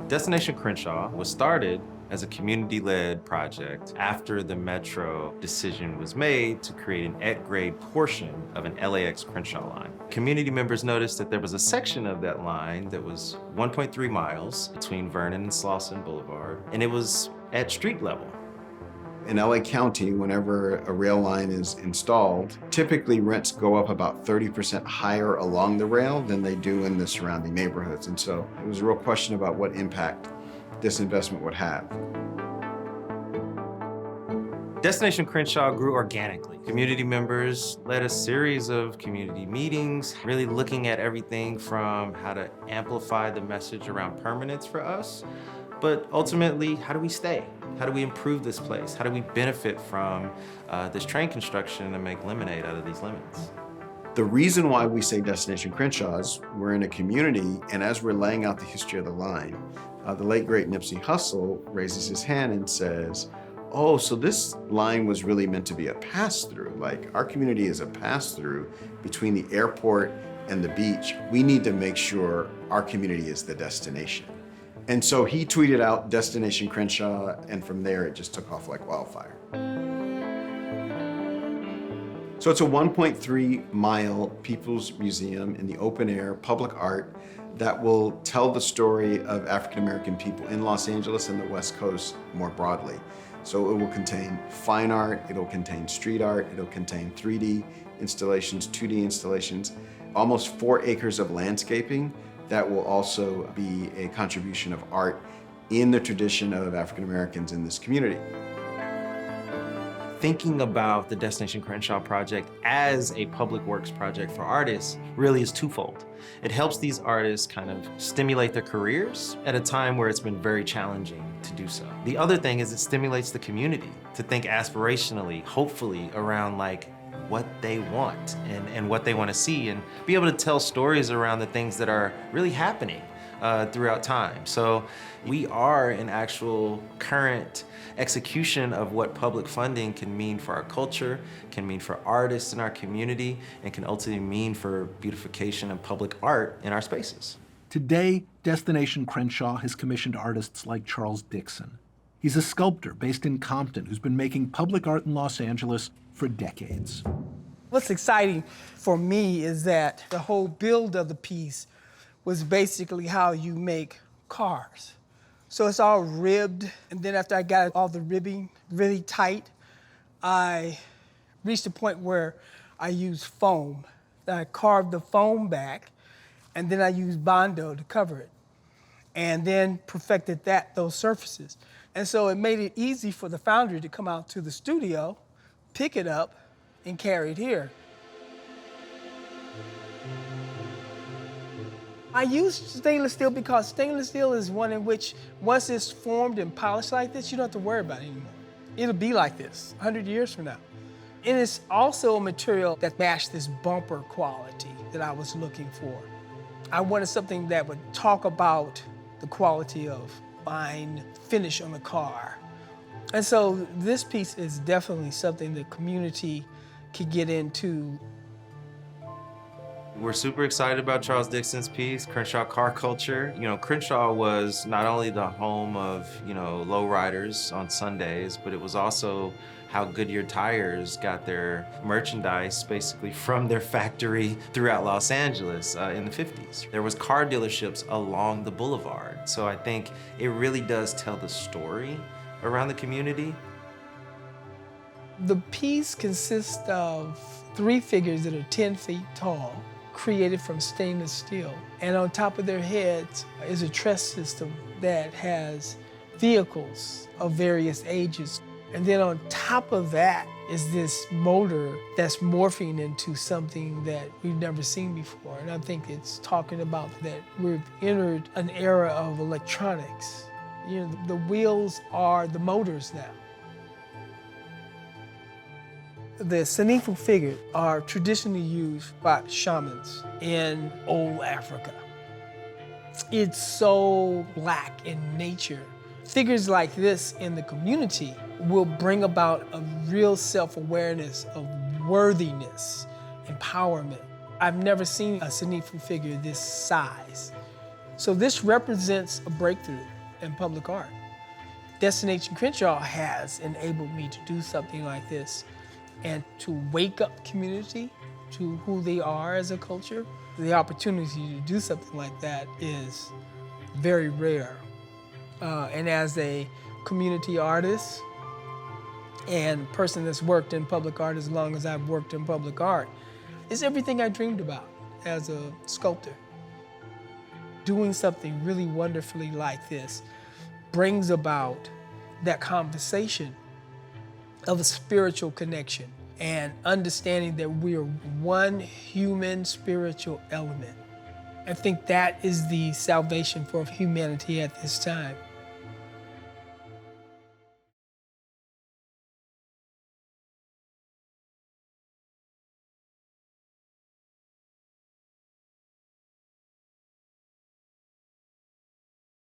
Destination Crenshaw was started as a community-led project after the Metro decision was made to create an at-grade portion of an LAX Crenshaw line. Community members noticed that there was a section of that line that was 1.3 miles between Vernon and Slauson Boulevard, and it was at street level. In LA County, whenever a rail line is installed, typically rents go up about 30% higher along the rail than they do in the surrounding neighborhoods. And so it was a real question about what impact this investment would have. Destination Crenshaw grew organically. Community members led a series of community meetings, really looking at everything from how to amplify the message around permanence for us, but ultimately, how do we stay? How do we improve this place? How do we benefit from this train construction and make lemonade out of these lemons? The reason why we say Destination Crenshaw is we're in a community, and as we're laying out the history of the line, the late great Nipsey Hussle raises his hand and says, oh, so this line was really meant to be a pass-through. Like, our community is a pass-through between the airport and the beach. We need to make sure our community is the destination. And so he tweeted out Destination Crenshaw, and from there it just took off like wildfire. So it's a 1.3-mile People's Museum in the open air, public art, that will tell the story of African-American people in Los Angeles and the West Coast more broadly. So it will contain fine art, it'll contain street art, it'll contain 3D installations, 2D installations, almost 4 acres of landscaping that will also be a contribution of art in the tradition of African-Americans in this community. Thinking about the Destination Crenshaw project as a public works project for artists really is twofold. It helps these artists kind of stimulate their careers at a time where it's been very challenging to do so. The other thing is it stimulates the community to think aspirationally, hopefully, around like what they want and what they want to see, and be able to tell stories around the things that are really happening throughout time. So we are an actual current execution of what public funding can mean for our culture, can mean for artists in our community, and can ultimately mean for beautification and public art in our spaces. Today, Destination Crenshaw has commissioned artists like Charles Dixon. He's a sculptor based in Compton who's been making public art in Los Angeles for decades. What's exciting for me is that the whole build of the piece was basically how you make cars. So it's all ribbed, and then after I got all the ribbing really tight, I reached a point where I used foam. I carved the foam back, and then I used Bondo to cover it, and then perfected those surfaces. And so it made it easy for the foundry to come out to the studio, pick it up, and carry it here. I use stainless steel because stainless steel is one in which, once it's formed and polished like this, you don't have to worry about it anymore. It'll be like this 100 years from now. And it's also a material that matched this bumper quality that I was looking for. I wanted something that would talk about the quality of fine finish on the car. And so this piece is definitely something the community could get into. We're super excited about Charles Dixon's piece, Crenshaw Car Culture. You know, Crenshaw was not only the home of, lowriders on Sundays, but it was also how Goodyear Tires got their merchandise basically from their factory throughout Los Angeles in the 50s. There was car dealerships along the boulevard. So I think it really does tell the story around the community. The piece consists of 3 figures that are 10 feet tall, created from stainless steel. And on top of their heads is a truss system that has vehicles of various ages. And then on top of that is this motor that's morphing into something that we've never seen before. And I think it's talking about that we've entered an era of electronics. The wheels are the motors now. The Sanifu figures are traditionally used by shamans in old Africa. It's so black in nature. Figures like this in the community will bring about a real self-awareness of worthiness, empowerment. I've never seen a Sanifu figure this size. So this represents a breakthrough. in public art. Destination Crenshaw has enabled me to do something like this and to wake up community to who they are as a culture. The opportunity to do something like that is very rare. And as a community artist and person that's worked in public art as long as I've worked in public art, it's everything I dreamed about as a sculptor. Doing something really wonderfully like this brings about that conversation of a spiritual connection and understanding that we are one human spiritual element. I think that is the salvation for humanity at this time.